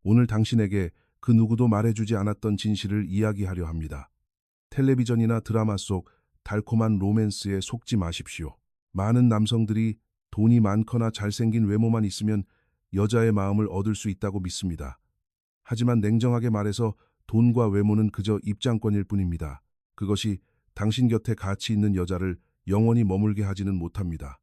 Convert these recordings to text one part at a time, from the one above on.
오늘 당신에게 그 누구도 말해주지 않았던 진실을 이야기하려 합니다. 텔레비전이나 드라마 속 달콤한 로맨스에 속지 마십시오. 많은 남성들이 돈이 많거나 잘생긴 외모만 있으면 여자의 마음을 얻을 수 있다고 믿습니다. 하지만 냉정하게 말해서 돈과 외모는 그저 입장권일 뿐입니다. 그것이 당신 곁에 가치 있는 여자를 영원히 머물게 하지는 못합니다.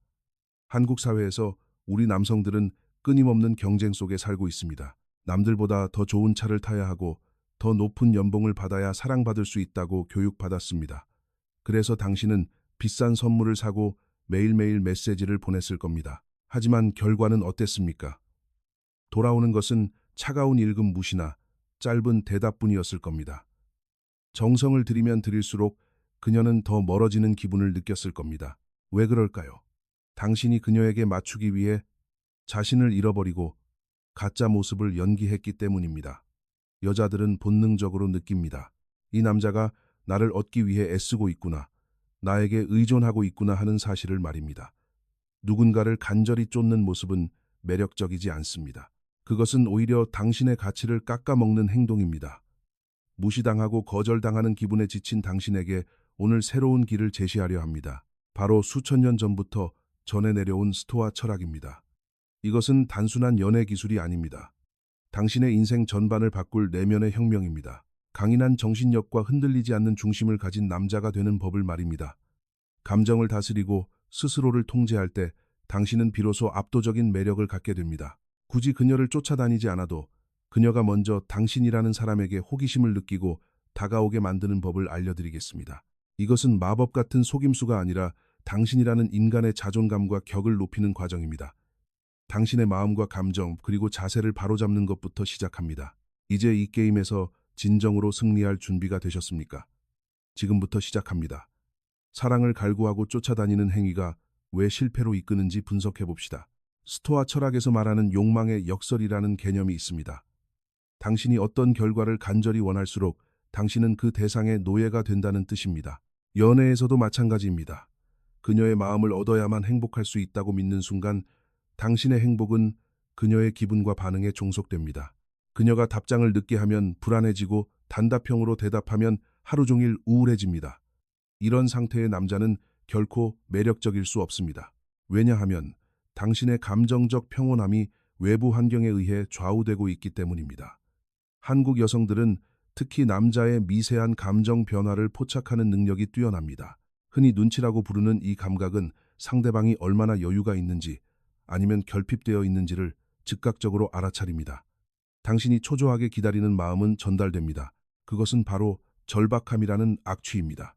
한국 사회에서 우리 남성들은 끊임없는 경쟁 속에 살고 있습니다. 남들보다 더 좋은 차를 타야 하고 더 높은 연봉을 받아야 사랑받을 수 있다고 교육받았습니다. 그래서 당신은 비싼 선물을 사고 매일매일 메시지를 보냈을 겁니다. 하지만 결과는 어땠습니까? 돌아오는 것은 차가운 읽음 무시나 짧은 대답뿐이었을 겁니다. 정성을 들이면 들일수록 그녀는 더 멀어지는 기분을 느꼈을 겁니다. 왜 그럴까요? 당신이 그녀에게 맞추기 위해 자신을 잃어버리고 가짜 모습을 연기했기 때문입니다. 여자들은 본능적으로 느낍니다. 이 남자가 나를 얻기 위해 애쓰고 있구나, 나에게 의존하고 있구나 하는 사실을 말입니다. 누군가를 간절히 쫓는 모습은 매력적이지 않습니다. 그것은 오히려 당신의 가치를 깎아먹는 행동입니다. 무시당하고 거절당하는 기분에 지친 당신에게 오늘 새로운 길을 제시하려 합니다. 바로 수천 년 전부터 전해 내려온 스토아 철학입니다. 이것은 단순한 연애 기술이 아닙니다. 당신의 인생 전반을 바꿀 내면의 혁명입니다. 강인한 정신력과 흔들리지 않는 중심을 가진 남자가 되는 법을 말입니다. 감정을 다스리고 스스로를 통제할 때 당신은 비로소 압도적인 매력을 갖게 됩니다. 굳이 그녀를 쫓아다니지 않아도 그녀가 먼저 당신이라는 사람에게 호기심을 느끼고 다가오게 만드는 법을 알려드리겠습니다. 이것은 마법 같은 속임수가 아니라 당신이라는 인간의 자존감과 격을 높이는 과정입니다. 당신의 마음과 감정 그리고 자세를 바로잡는 것부터 시작합니다. 이제 이 게임에서 진정으로 승리할 준비가 되셨습니까? 지금부터 시작합니다. 사랑을 갈구하고 쫓아다니는 행위가 왜 실패로 이끄는지 분석해 봅시다. 스토아 철학에서 말하는 욕망의 역설이라는 개념이 있습니다. 당신이 어떤 결과를 간절히 원할수록 당신은 그 대상의 노예가 된다는 뜻입니다. 연애에서도 마찬가지입니다. 그녀의 마음을 얻어야만 행복할 수 있다고 믿는 순간 당신의 행복은 그녀의 기분과 반응에 종속됩니다. 그녀가 답장을 늦게 하면 불안해지고 단답형으로 대답하면 하루 종일 우울해집니다. 이런 상태의 남자는 결코 매력적일 수 없습니다. 왜냐하면 당신의 감정적 평온함이 외부 환경에 의해 좌우되고 있기 때문입니다. 한국 여성들은 특히 남자의 미세한 감정 변화를 포착하는 능력이 뛰어납니다. 흔히 눈치라고 부르는 이 감각은 상대방이 얼마나 여유가 있는지 아니면 결핍되어 있는지를 즉각적으로 알아차립니다. 당신이 초조하게 기다리는 마음은 전달됩니다. 그것은 바로 절박함이라는 악취입니다.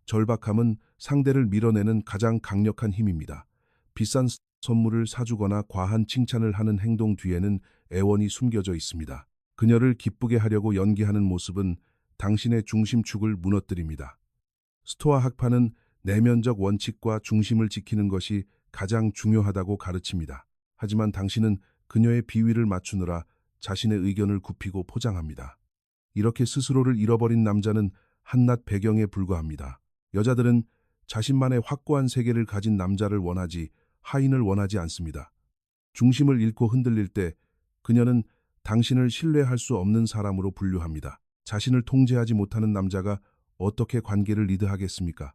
절박함은 상대를 밀어내는 가장 강력한 힘입니다. 비싼 선물을 사주거나 과한 칭찬을 하는 행동 뒤에는 애원이 숨겨져 있습니다. 그녀를 기쁘게 하려고 연기하는 모습은 당신의 중심축을 무너뜨립니다. 스토아 학파는 내면적 원칙과 중심을 지키는 것이 가장 중요하다고 가르칩니다. 하지만 당신은 그녀의 비위를 맞추느라 자신의 의견을 굽히고 포장합니다. 이렇게 스스로를 잃어버린 남자는 한낱 배경에 불과합니다. 여자들은 자신만의 확고한 세계를 가진 남자를 원하지 하인을 원하지 않습니다. 중심을 잃고 흔들릴 때 그녀는 당신을 신뢰할 수 없는 사람으로 분류합니다. 자신을 통제하지 못하는 남자가 어떻게 관계를 리드하겠습니까?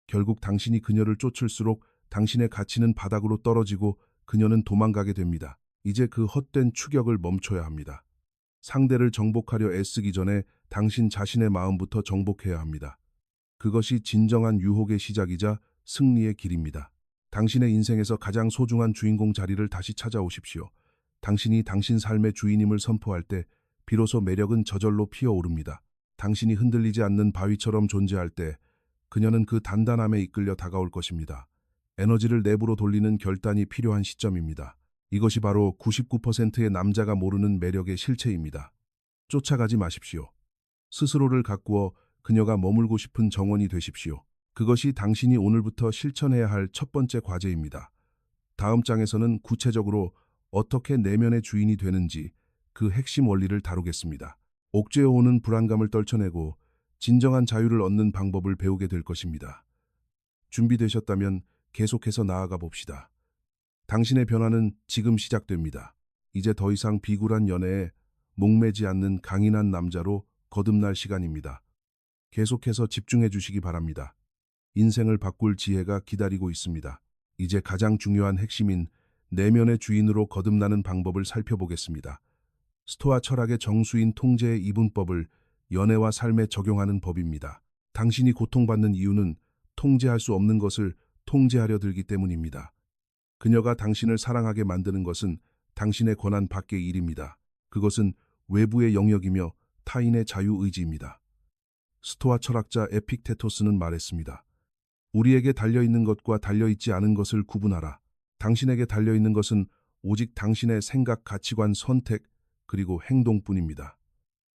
결국 당신이 그녀를 쫓을수록 당신의 가치는 바닥으로 떨어지고 그녀는 도망가게 됩니다. 이제 그 헛된 추격을 멈춰야 합니다. 상대를 정복하려 애쓰기 전에 당신 자신의 마음부터 정복해야 합니다. 그것이 진정한 유혹의 시작이자 승리의 길입니다. 당신의 인생에서 가장 소중한 주인공 자리를 다시 찾아오십시오. 당신이 당신 삶의 주인임을 선포할 때 비로소 매력은 저절로 피어오릅니다. 당신이 흔들리지 않는 바위처럼 존재할 때 그녀는 그 단단함에 이끌려 다가올 것입니다. 에너지를 내부로 돌리는 결단이 필요한 시점입니다. 이것이 바로 99%의 남자가 모르는 매력의 실체입니다. 쫓아가지 마십시오. 스스로를 가꾸어 그녀가 머물고 싶은 정원이 되십시오. 그것이 당신이 오늘부터 실천해야 할 첫 번째 과제입니다. 다음 장에서는 구체적으로 어떻게 내면의 주인이 되는지 그 핵심 원리를 다루겠습니다. 옥죄어 오는 불안감을 떨쳐내고 진정한 자유를 얻는 방법을 배우게 될 것입니다. 준비되셨다면 계속해서 나아가 봅시다. 당신의 변화는 지금 시작됩니다. 이제 더 이상 비굴한 연애에 목매지 않는 강인한 남자로 거듭날 시간입니다. 계속해서 집중해 주시기 바랍니다. 인생을 바꿀 지혜가 기다리고 있습니다. 이제 가장 중요한 핵심인 내면의 주인으로 거듭나는 방법을 살펴보겠습니다. 스토아 철학의 정수인 통제의 이분법을 연애와 삶에 적용하는 법입니다. 당신이 고통받는 이유는 통제할 수 없는 것을 통제하려 들기 때문입니다. 그녀가 당신을 사랑하게 만드는 것은 당신의 권한 밖의 일입니다. 그것은 외부의 영역이며 타인의 자유의지입니다. 스토아 철학자 에픽테토스는 말했습니다. 우리에게 달려있는 것과 달려있지 않은 것을 구분하라. 당신에게 달려있는 것은 오직 당신의 생각, 가치관, 선택, 그리고 행동뿐입니다.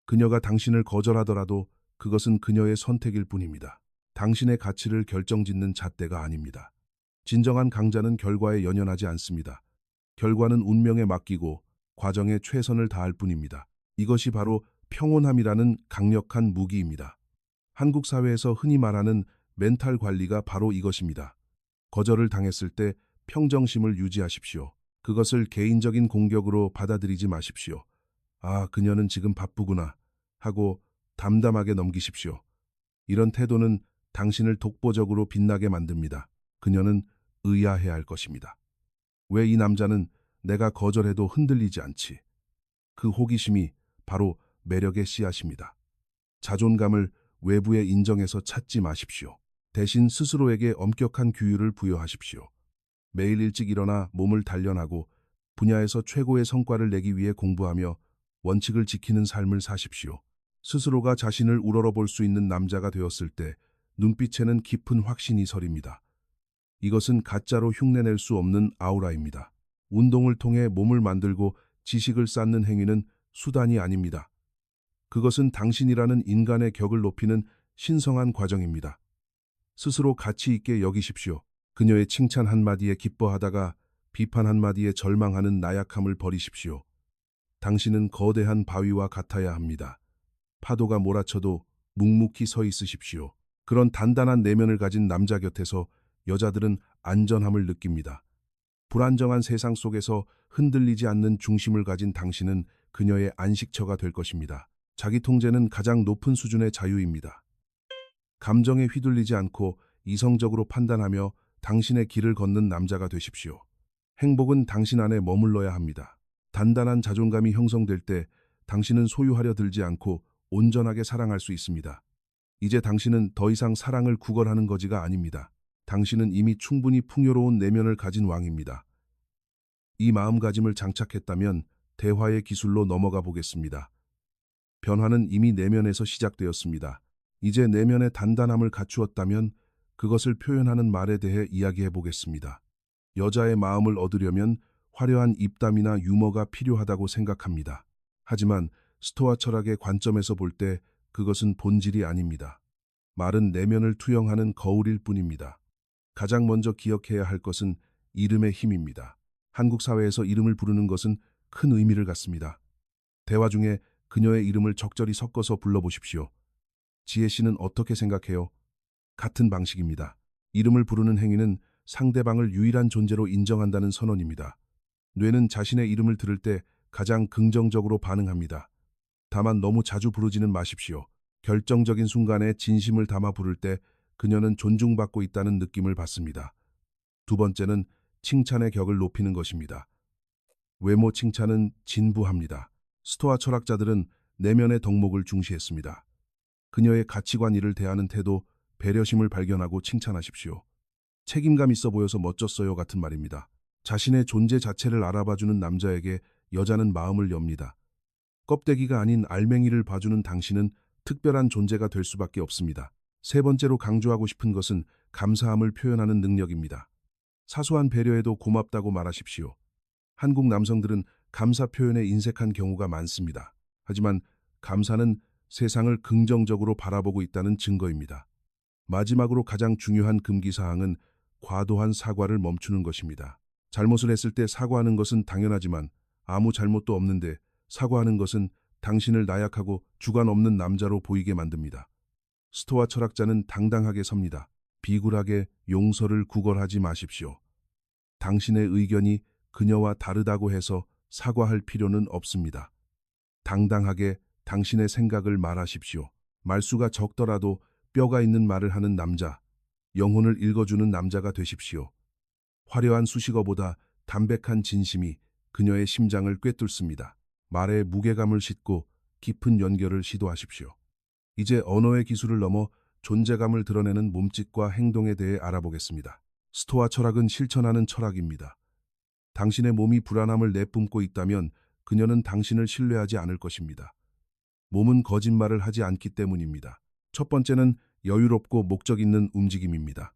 그녀가 당신을 거절하더라도 그것은 그녀의 선택일 뿐입니다. 당신의 가치를 결정짓는 잣대가 아닙니다. 진정한 강자는 결과에 연연하지 않습니다. 결과는 운명에 맡기고 과정에 최선을 다할 뿐입니다. 이것이 바로 평온함이라는 강력한 무기입니다. 한국 사회에서 흔히 말하는 멘탈 관리가 바로 이것입니다. 거절을 당했을 때 평정심을 유지하십시오. 그것을 개인적인 공격으로 받아들이지 마십시오. 아, 그녀는 지금 바쁘구나 하고 담담하게 넘기십시오. 이런 태도는 당신을 독보적으로 빛나게 만듭니다. 그녀는 의아해야 할 것입니다. 왜 이 남자는 내가 거절해도 흔들리지 않지? 그 호기심이 바로 매력의 씨앗입니다. 자존감을 외부에 인정해서 찾지 마십시오. 대신 스스로에게 엄격한 규율을 부여하십시오. 매일 일찍 일어나 몸을 단련하고 분야에서 최고의 성과를 내기 위해 공부하며 원칙을 지키는 삶을 사십시오. 스스로가 자신을 우러러볼 수 있는 남자가 되었을 때 눈빛에는 깊은 확신이 서립니다. 이것은 가짜로 흉내낼 수 없는 아우라입니다. 운동을 통해 몸을 만들고 지식을 쌓는 행위는 수단이 아닙니다. 그것은 당신이라는 인간의 격을 높이는 신성한 과정입니다. 스스로 가치 있게 여기십시오. 그녀의 칭찬 한마디에 기뻐하다가 비판 한마디에 절망하는 나약함을 버리십시오. 당신은 거대한 바위와 같아야 합니다. 파도가 몰아쳐도 묵묵히 서 있으십시오. 그런 단단한 내면을 가진 남자 곁에서 여자들은 안전함을 느낍니다. 불안정한 세상 속에서 흔들리지 않는 중심을 가진 당신은 그녀의 안식처가 될 것입니다. 자기 통제는 가장 높은 수준의 자유입니다. 감정에 휘둘리지 않고 이성적으로 판단하며 당신의 길을 걷는 남자가 되십시오. 행복은 당신 안에 머물러야 합니다. 단단한 자존감이 형성될 때 당신은 소유하려 들지 않고 온전하게 사랑할 수 있습니다. 이제 당신은 더 이상 사랑을 구걸하는 거지가 아닙니다. 당신은 이미 충분히 풍요로운 내면을 가진 왕입니다. 이 마음가짐을 장착했다면 대화의 기술로 넘어가 보겠습니다. 변화는 이미 내면에서 시작되었습니다. 이제 내면의 단단함을 갖추었다면 그것을 표현하는 말에 대해 이야기해 보겠습니다. 여자의 마음을 얻으려면 화려한 입담이나 유머가 필요하다고 생각합니다. 하지만 스토아 철학의 관점에서 볼 때 그것은 본질이 아닙니다. 말은 내면을 투영하는 거울일 뿐입니다. 가장 먼저 기억해야 할 것은 이름의 힘입니다. 한국 사회에서 이름을 부르는 것은 큰 의미를 갖습니다. 대화 중에 그녀의 이름을 적절히 섞어서 불러보십시오. 지혜 씨는 어떻게 생각해요? 같은 방식입니다. 이름을 부르는 행위는 상대방을 유일한 존재로 인정한다는 선언입니다. 뇌는 자신의 이름을 들을 때 가장 긍정적으로 반응합니다. 다만 너무 자주 부르지는 마십시오. 결정적인 순간에 진심을 담아 부를 때 그녀는 존중받고 있다는 느낌을 받습니다. 두 번째는 칭찬의 격을 높이는 것입니다. 외모 칭찬은 진부합니다. 스토아 철학자들은 내면의 덕목을 중시했습니다. 그녀의 가치관 이를 대하는 태도, 배려심을 발견하고 칭찬하십시오. 책임감 있어 보여서 멋졌어요 같은 말입니다. 자신의 존재 자체를 알아봐주는 남자에게 여자는 마음을 엽니다. 껍데기가 아닌 알맹이를 봐주는 당신은 특별한 존재가 될 수밖에 없습니다. 세 번째로 강조하고 싶은 것은 감사함을 표현하는 능력입니다. 사소한 배려에도 고맙다고 말하십시오. 한국 남성들은 감사 표현에 인색한 경우가 많습니다. 하지만 감사는 세상을 긍정적으로 바라보고 있다는 증거입니다. 마지막으로 가장 중요한 금기사항은 과도한 사과를 멈추는 것입니다. 잘못을 했을 때 사과하는 것은 당연하지만 아무 잘못도 없는데 사과하는 것은 당신을 나약하고 주관 없는 남자로 보이게 만듭니다. 스토아 철학자는 당당하게 섭니다. 비굴하게 용서를 구걸하지 마십시오. 당신의 의견이 그녀와 다르다고 해서 사과할 필요는 없습니다. 당당하게 당신의 생각을 말하십시오. 말수가 적더라도 뼈가 있는 말을 하는 남자, 영혼을 읽어주는 남자가 되십시오. 화려한 수식어보다 담백한 진심이 그녀의 심장을 꿰뚫습니다. 말에 무게감을 싣고 깊은 연결을 시도하십시오. 이제 언어의 기술을 넘어 존재감을 드러내는 몸짓과 행동에 대해 알아보겠습니다. 스토아 철학은 실천하는 철학입니다. 당신의 몸이 불안함을 내뿜고 있다면 그녀는 당신을 신뢰하지 않을 것입니다. 몸은 거짓말을 하지 않기 때문입니다. 첫 번째는 여유롭고 목적 있는 움직임입니다.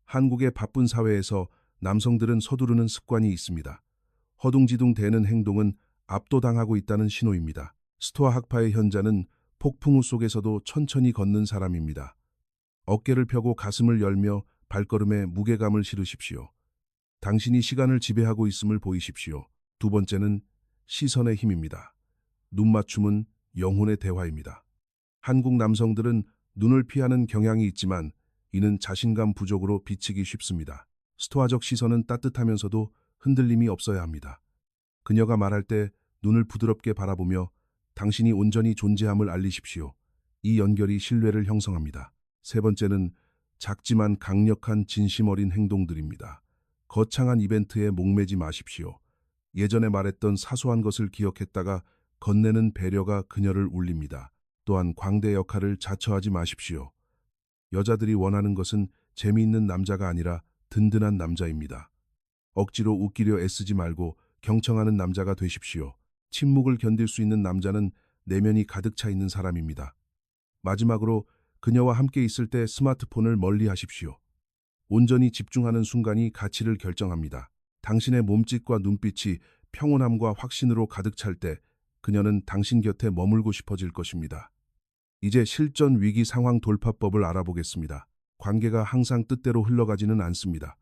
한국의 바쁜 사회에서 남성들은 서두르는 습관이 있습니다. 허둥지둥 대는 행동은 압도당하고 있다는 신호입니다. 스토아 학파의 현자는 폭풍우 속에서도 천천히 걷는 사람입니다. 어깨를 펴고 가슴을 열며 발걸음에 무게감을 실으십시오. 당신이 시간을 지배하고 있음을 보이십시오. 두 번째는 시선의 힘입니다. 눈맞춤은 영혼의 대화입니다. 한국 남성들은 눈을 피하는 경향이 있지만 이는 자신감 부족으로 비치기 쉽습니다. 스토아적 시선은 따뜻하면서도 흔들림이 없어야 합니다. 그녀가 말할 때 눈을 부드럽게 바라보며 당신이 온전히 존재함을 알리십시오. 이 연결이 신뢰를 형성합니다. 세 번째는 작지만 강력한 진심 어린 행동들입니다. 거창한 이벤트에 목매지 마십시오. 예전에 말했던 사소한 것을 기억했다가 건네는 배려가 그녀를 울립니다. 또한 광대 역할을 자처하지 마십시오. 여자들이 원하는 것은 재미있는 남자가 아니라 든든한 남자입니다. 억지로 웃기려 애쓰지 말고 경청하는 남자가 되십시오. 침묵을 견딜 수 있는 남자는 내면이 가득 차 있는 사람입니다. 마지막으로 그녀와 함께 있을 때 스마트폰을 멀리 하십시오. 온전히 집중하는 순간이 가치를 결정합니다. 당신의 몸짓과 눈빛이 평온함과 확신으로 가득 찰 때 그녀는 당신 곁에 머물고 싶어질 것입니다. 이제 실전 위기 상황 돌파법을 알아보겠습니다. 관계가 항상 뜻대로 흘러가지는 않습니다.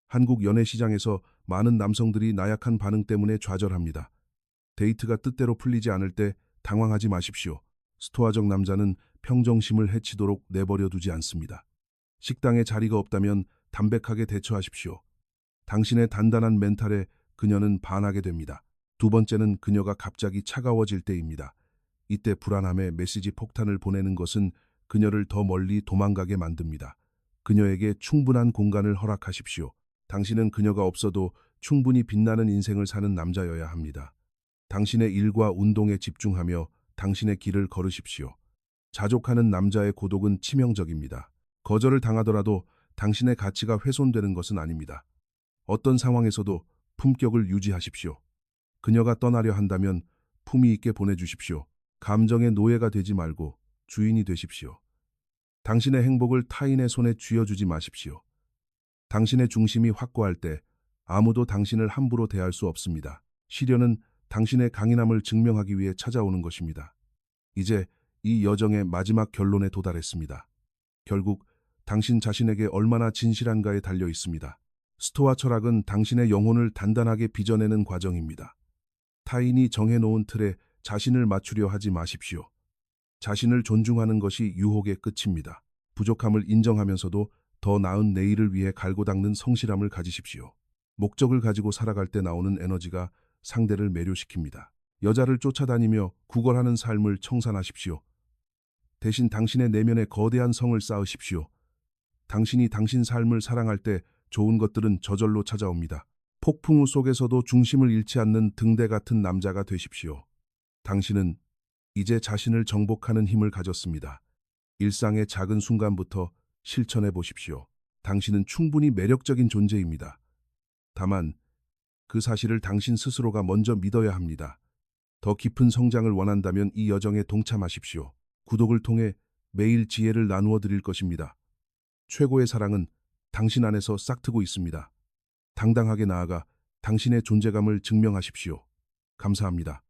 한국 연애 시장에서 많은 남성들이 나약한 반응 때문에 좌절합니다. 데이트가 뜻대로 풀리지 않을 때 당황하지 마십시오. 스토아적 남자는 평정심을 해치도록 내버려 두지 않습니다. 식당에 자리가 없다면 담백하게 대처하십시오. 당신의 단단한 멘탈에 그녀는 반하게 됩니다. 두 번째는 그녀가 갑자기 차가워질 때입니다. 이때 불안함의 메시지 폭탄을 보내는 것은 그녀를 더 멀리 도망가게 만듭니다. 그녀에게 충분한 공간을 허락하십시오. 당신은 그녀가 없어도 충분히 빛나는 인생을 사는 남자여야 합니다. 당신의 일과 운동에 집중하며 당신의 길을 걸으십시오. 자족하는 남자의 고독은 치명적입니다. 거절을 당하더라도 당신의 가치가 훼손되는 것은 아닙니다. 어떤 상황에서도 품격을 유지하십시오. 그녀가 떠나려 한다면 품위 있게 보내주십시오. 감정의 노예가 되지 말고 주인이 되십시오. 당신의 행복을 타인의 손에 쥐어주지 마십시오. 당신의 중심이 확고할 때 아무도 당신을 함부로 대할 수 없습니다. 시련은 당신의 강인함을 증명하기 위해 찾아오는 것입니다. 이제 이 여정의 마지막 결론에 도달했습니다. 결국 당신 자신에게 얼마나 진실한가에 달려 있습니다. 스토아 철학은 당신의 영혼을 단단하게 빚어내는 과정입니다. 타인이 정해놓은 틀에 자신을 맞추려 하지 마십시오. 자신을 존중하는 것이 유혹의 끝입니다. 부족함을 인정하면서도 더 나은 내일을 위해 갈고 닦는 성실함을 가지십시오. 목적을 가지고 살아갈 때 나오는 에너지가 상대를 매료시킵니다. 여자를 쫓아다니며 구걸하는 삶을 청산하십시오. 대신 당신의 내면에 거대한 성을 쌓으십시오. 당신이 당신 삶을 사랑할 때 좋은 것들은 저절로 찾아옵니다. 폭풍우 속에서도 중심을 잃지 않는 등대 같은 남자가 되십시오. 당신은 이제 자신을 정복하는 힘을 가졌습니다. 일상의 작은 순간부터 실천해 보십시오. 당신은 충분히 매력적인 존재입니다. 다만 그 사실을 당신 스스로가 먼저 믿어야 합니다. 더 깊은 성장을 원한다면 이 여정에 동참하십시오. 구독을 통해 매일 지혜를 나누어 드릴 것입니다. 최고의 사랑은 당신 안에서 싹트고 있습니다. 당당하게 나아가 당신의 존재감을 증명하십시오. 감사합니다.